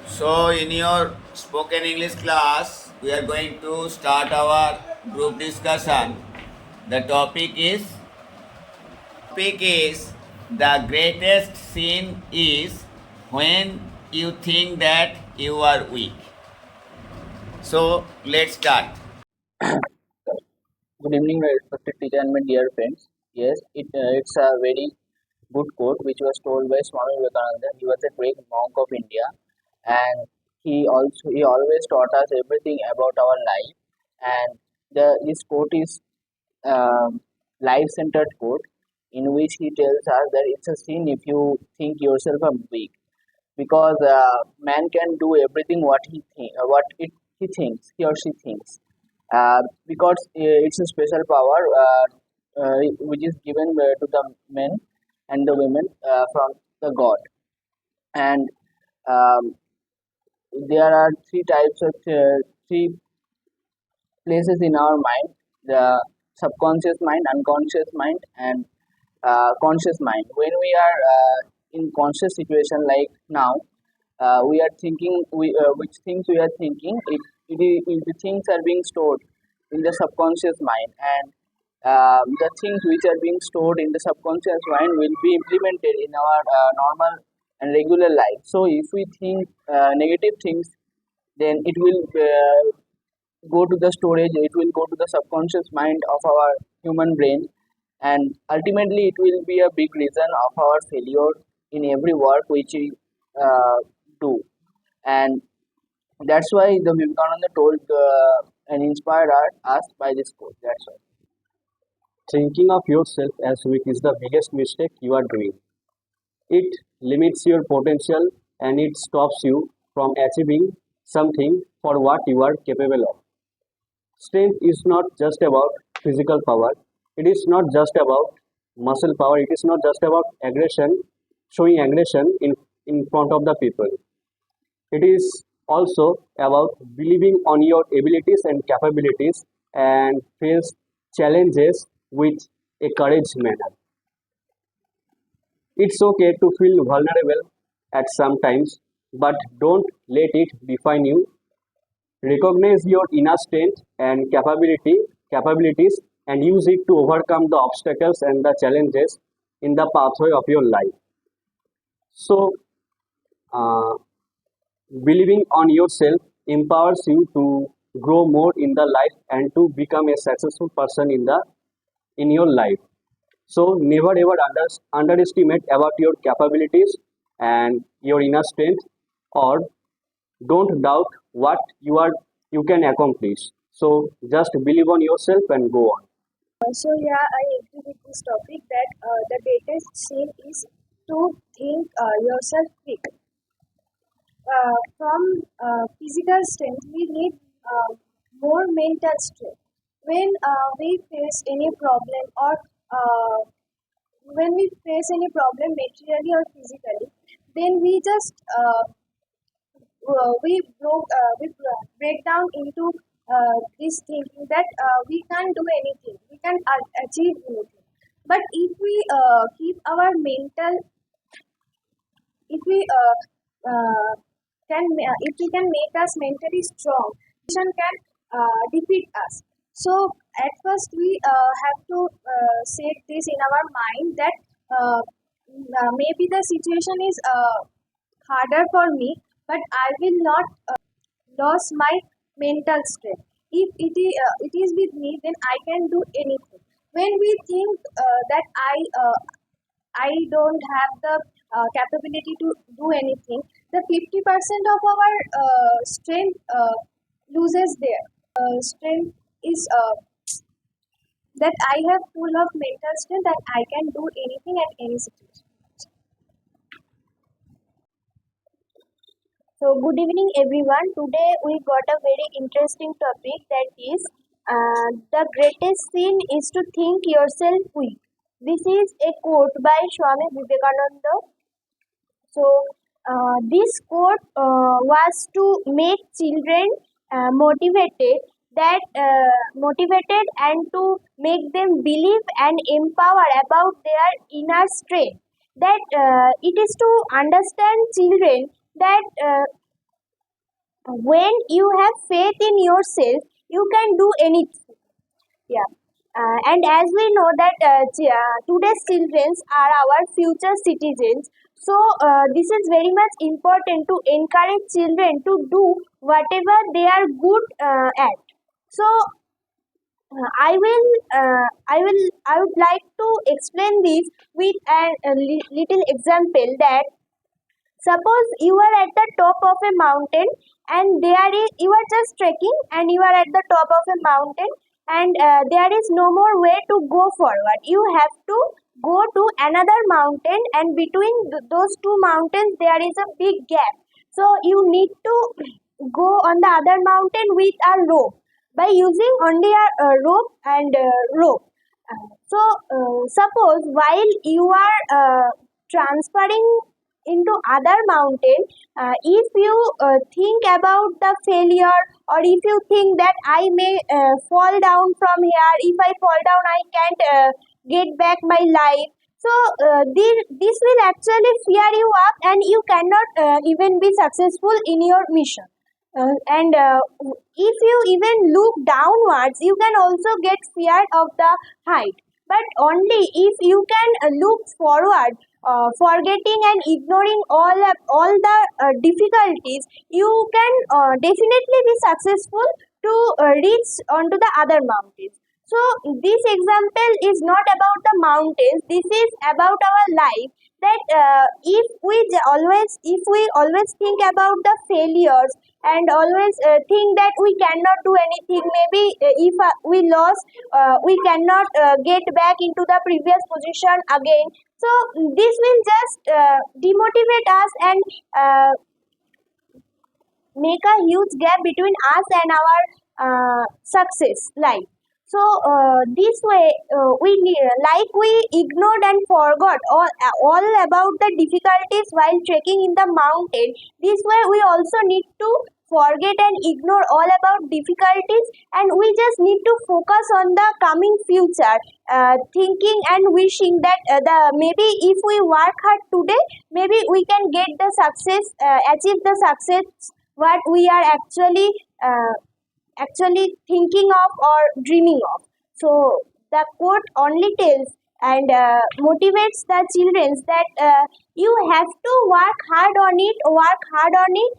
So, in your spoken English class, we are going to start our group discussion. The topic is the greatest sin is when you think that you are weak. So, let's start. Good evening, my respected teacher and my dear friends. Yes, it's a very good quote which was told by Swami Vivekananda. He was a great monk of India, and he always taught us everything about our life. And his quote is life-centered quote, in which he tells us that it's a sin if you think yourself a weak, because man can do everything he thinks, he or she thinks, because it's a special power which is given to the men and the women from the god. And um, there are three places in our mind: the subconscious mind, unconscious mind, and conscious mind. When we are in conscious situation like now, we are thinking which things we are thinking, the things are being stored in the subconscious mind, and the things which are being stored in the subconscious mind will be implemented in our normal and regular life. So if we think negative things, then it will go to the storage, it will go to the subconscious mind of our human brain, and ultimately it will be a big reason of our failure in every work which we do. And that's why the Vivekananda told and inspired us by this quote. That's why. Thinking of yourself as weak is the biggest mistake you are doing. It limits your potential and it stops you from achieving something for what you are capable of. Strength is not just about physical power, it is not just about muscle power, it is not just about aggression, showing aggression in front of the people. It is also about believing on your abilities and capabilities and face challenges with a courage manner. It's okay to feel vulnerable at some times, but don't let it define you. Recognize your inner strength and capabilities and use it to overcome the obstacles and the challenges in the pathway of your life. So, uh, believing on yourself empowers you to grow more in the life and to become a successful person in your life. So never ever underestimate about your capabilities and your inner strength, or don't doubt what you can accomplish. So just believe on yourself and go on. So yeah, I agree with this topic that the greatest sin is to think yourself weak. From physical strength, we need more mental strength. When we face any problem or uh, when we face any problem materially or physically, then we break down into this thinking that we can't do anything, we can't achieve anything. But if we keep our mental, if we if we can make us mentally strong, decision can defeat us. So at first we have to set this in our mind that maybe the situation is harder for me, but I will not lose my mental strength. If it is with me, then I can do anything. When we think that I don't have the capability to do anything, the 50% of our strength loses there. Strength is that I have full of mental strength that I can do anything at any situation. So, good evening, everyone. Today we got a very interesting topic, that is the greatest sin is to think yourself weak. This is a quote by Swami Vivekananda. So, this quote was to make children motivated and to make them believe and empower about their inner strength. That it is to understand children that When you have faith in yourself, you can do anything. Yeah. And as we know that today's children are our future citizens, so this is very much important to encourage children to do whatever they are good at. So I would like to explain this with a little example that suppose you are at the top of a mountain and you are just trekking and you are at the top of a mountain and there is no more way to go forward. You have to go to another mountain and between those two mountains there is a big gap. So you need to go on the other mountain with a rope by using only a rope and rope. Suppose while you are transferring into other mountain, if you think about the failure or if you think that I may fall down from here, if I fall down I can't get back my life. So this will actually fear you up and you cannot even be successful in your mission. And if you even look downwards, you can also get feared of the height. But only if you can look forward, forgetting and ignoring all the difficulties, you can definitely be successful to reach onto the other mountains. So this example is not about the mountains. This is about our life. That if we always think about the failures and always think that we cannot do anything, maybe if we lost, we cannot get back into the previous position again. So this will just demotivate us and make a huge gap between us and our success life. So this way we ignored and forgot all about the difficulties while trekking in the mountain. This way we also need to forget and ignore all about difficulties and we just need to focus on the coming future, thinking and wishing that the maybe if we work hard today, maybe we can get the success, achieve the success what we are actually thinking of or dreaming of. So the quote only tells and motivates the children that you have to work hard on it,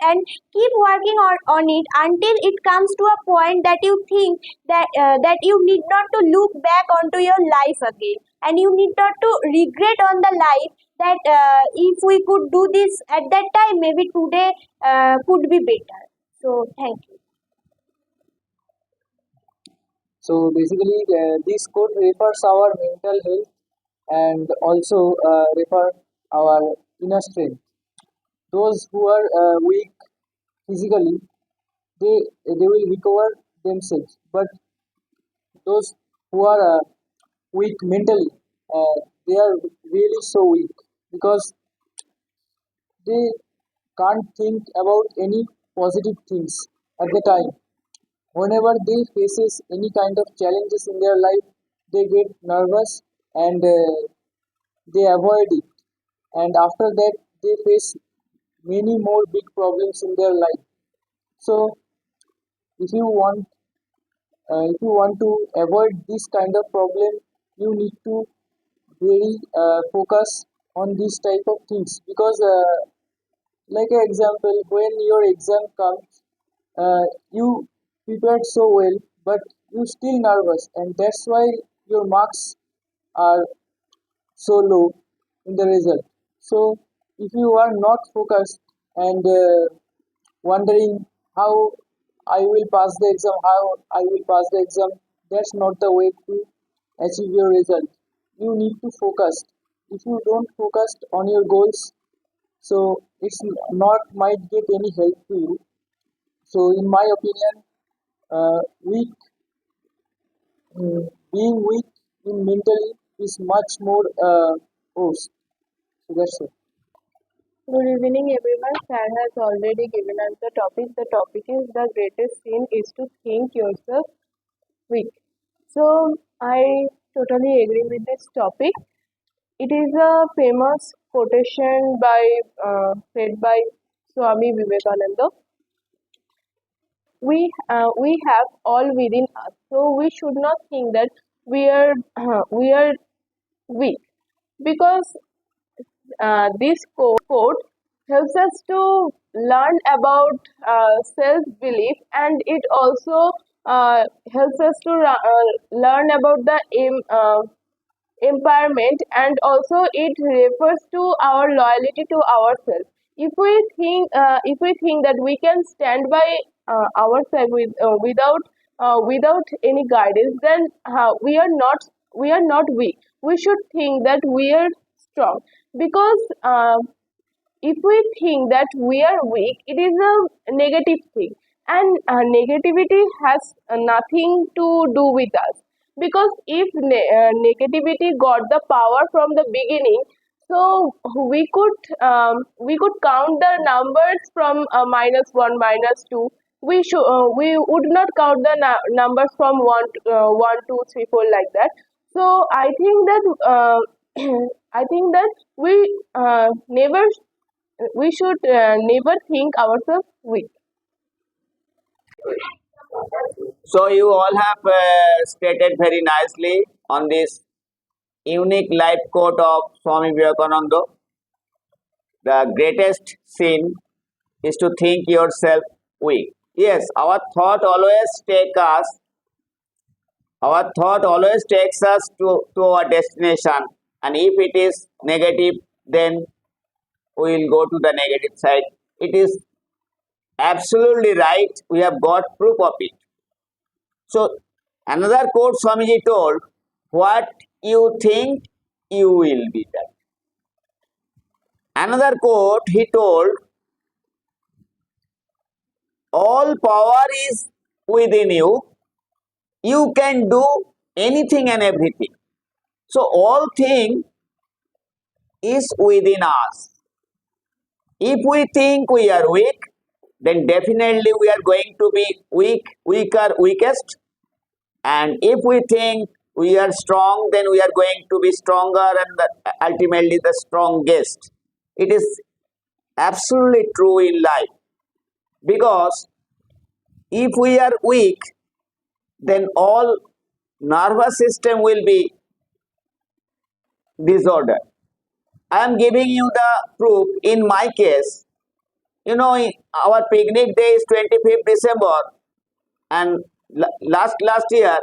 and keep working on it until it comes to a point that you think that you need not to look back onto your life again, and you need not to regret on the life that if we could do this at that time, maybe today could be better. So thank you. So basically, this quote refers our mental health and also refer our inner strength. Those who are weak physically, they will recover themselves, but those who are weak mentally, they are really so weak because they can't think about any positive things at the time. Whenever they faces any kind of challenges in their life, they get nervous and they avoid it. And after that, they face many more big problems in their life. So, if you want, if you want to avoid this kind of problem, you need to very focus on these type of things because, like an example, when your exam comes, you prepared so well, but you still nervous, and that's why your marks are so low in the result. So if you are not focused and wondering how I will pass the exam, how I will pass the exam, that's not the way to achieve your result. You need to focus. If you don't focus on your goals, so it's not might get any help to you. So in my opinion, weak being weak in mentally is much more worse. So that's it. Good evening, everyone. Sir has already given us the topic. The topic is the greatest sin is to think yourself weak. So I totally agree with this topic. It is a famous quotation by said by Swami Vivekananda. we have all within us. So we should not think that we are weak, because this quote helps us to learn about self belief, and it also helps us to learn about the empowerment, and also it refers to our loyalty to ourselves. If we think that we can stand by ourselves without any guidance, then we are not weak. We should think that we are strong, because if we think that we are weak, it is a negative thing, and negativity has nothing to do with us. Because if negativity got the power from the beginning, so we could count the numbers from -1, -2. We would not count the numbers from 1, 2, 3, 4, like that. So I think that I think that never we should never think ourselves weak. So you all have stated very nicely on this unique life quote of Swami Vivekananda. The greatest sin is to think yourself weak. Yes, our thought always takes us to our destination, and if it is negative, then we will go to the negative side. It is absolutely right. We have got proof of it. So another quote Swamiji told, what you think, you will be that. Another quote he told, all power is within you. You can do anything and everything. So all thing is within us. If we think we are weak, then definitely we are going to be weakest. And if we think we are strong, then we are going to be stronger and ultimately the strongest. It is absolutely true in life. Because if we are weak, then all nervous system will be disordered. I am giving you the proof in my case. You know, our picnic day is 25th December, and last year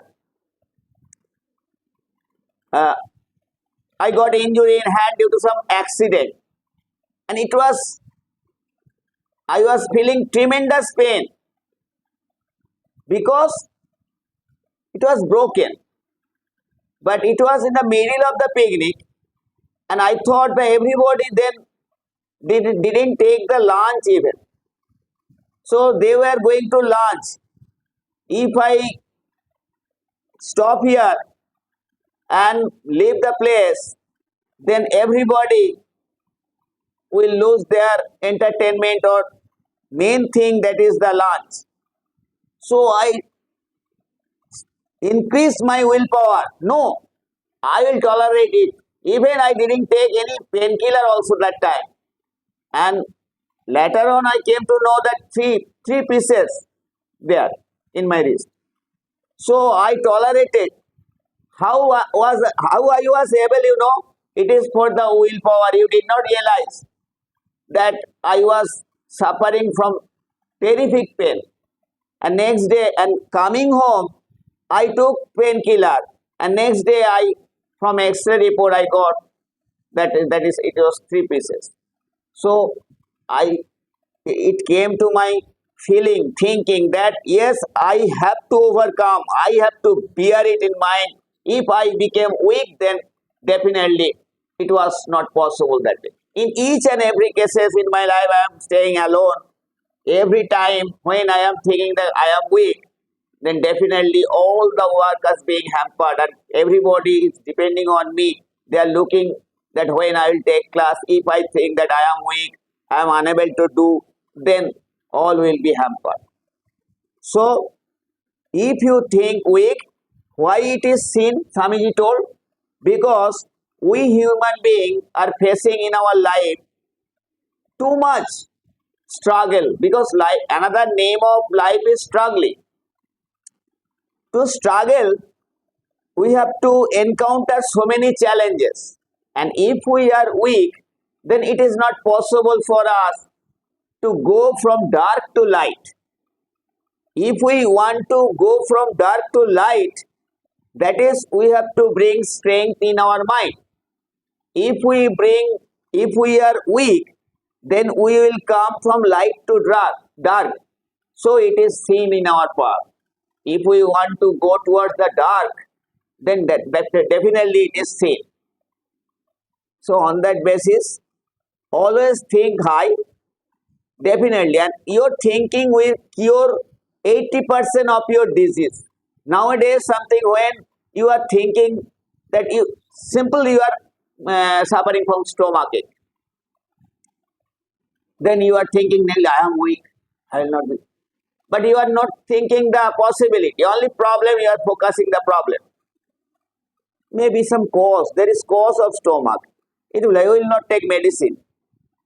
I got injury in hand due to some accident, and I was feeling tremendous pain because it was broken. But it was in the middle of the picnic, and I thought that everybody then didn't take the lunch even. So they were going to lunch. If I stop here and leave the place, then everybody will lose their entertainment or main thing, that is the lunch. So I increased my willpower. No, I will tolerate it. Even I didn't take any painkiller also that time. And later on I came to know that three pieces there in my wrist. So I tolerated. How I was able, it is for the willpower. You did not realize that I was suffering from terrific pain. And next day, and coming home, I took painkiller. And next day, from X-ray report, I got it was 3 pieces. So it came to my thinking that yes, I have to overcome. I have to bear it in mind. If I became weak, then definitely it was not possible that way. In each and every cases in my life, I am staying alone. Every time when I am thinking that I am weak, then definitely all the work is being hampered, and everybody is depending on me. They are looking that when I will take class, if I think that I am weak, I am unable to do, then all will be hampered. So, if you think weak, why it is sin? Swamiji told, because we human beings are facing in our life too much struggle, because life, another name of life is struggling. To struggle, we have to encounter so many challenges, and if we are weak, then it is not possible for us to go from dark to light. If we want to go from dark to light, that is, we have to bring strength in our mind. If we are weak, then we will come from light to dark. So it is sin in our path. If we want to go towards the dark, then that definitely it is sin. So on that basis, always think high, definitely, and your thinking will cure 80% of your disease. Nowadays, something when you are thinking that you are suffering from stomachache, then you are thinking, I am weak, I will not be. But you are not thinking the possibility. Only problem, you are focusing the problem. Maybe some cause, there is cause of stomach. I will not take medicine.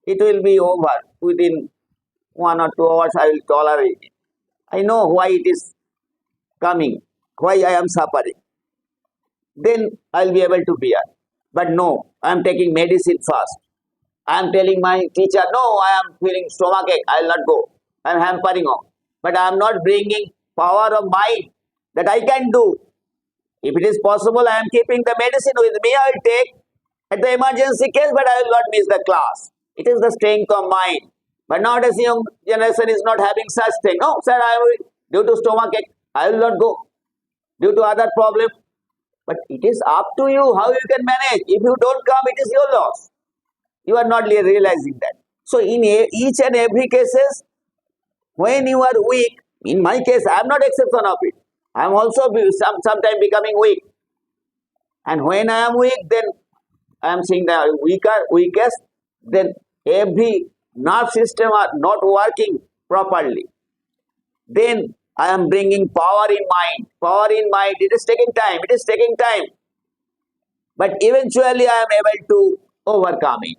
It will be over within 1 or 2 hours. I will tolerate it. I know why it is coming, why I am suffering. Then I will be able to bear. But no, I am taking medicine first. I am telling my teacher, no, I am feeling stomachache, I will not go. I am hampering on. But I am not bringing power of mind that I can do. If it is possible, I am keeping the medicine with me, I will take at the emergency case, but I will not miss the class. It is the strength of mind. But nowadays, young generation is not having such thing. No, sir, I will, due to stomachache, I will not go. Due to other problem. But it is up to you how you can manage. If you don't come, it is your loss. You are not realizing that. So in each and every cases, when you are weak, in my case, I am not exception of it. I am also sometimes becoming weak. And when I am weak, then I am seeing the weakest, then every nerve system are not working properly. Then I am bringing power in mind. Power in mind, it is taking time. But eventually I am able to overcome it.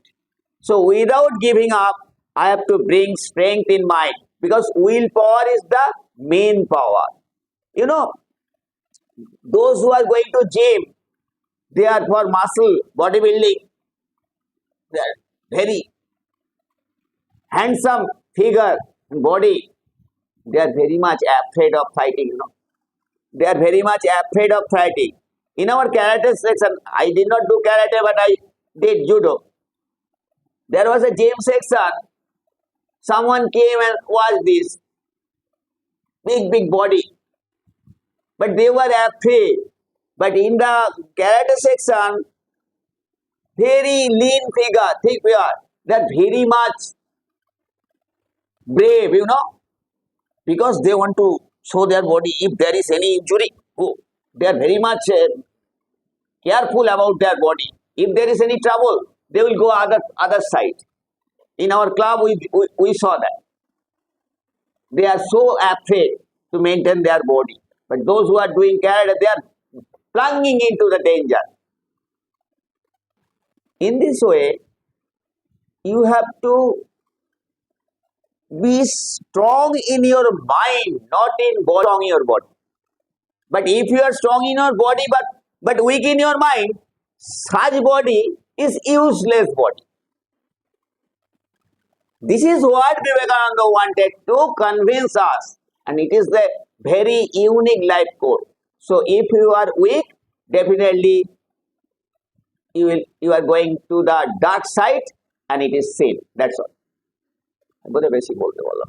So without giving up, I have to bring strength in mind, because willpower is the main power. You know, those who are going to gym, they are for muscle, bodybuilding. They are very handsome figure and body. They are very much afraid of fighting, They are very much afraid of fighting. In our karate section, I did not do karate, but I did judo. There was a gym section. Someone came and watched this. Big body. But they were afraid. But in the karate section, very lean figure, thick figure, they are very much brave, because they want to show their body if there is any injury. They are very much careful about their body. If there is any trouble, they will go other side. In our club, we saw that. They are so afraid to maintain their body. But those who are doing karate, they are plunging into the danger. In this way, you have to be strong in your mind, not in body, strong in your body. But if you are strong in your body but weak in your mind, such body is useless body. This is what Vivekananda wanted to convince us, and it is the very unique life code. So if you are weak, definitely you are going to the dark side, and it is sin. That's all. बोले basic बोलते बोलो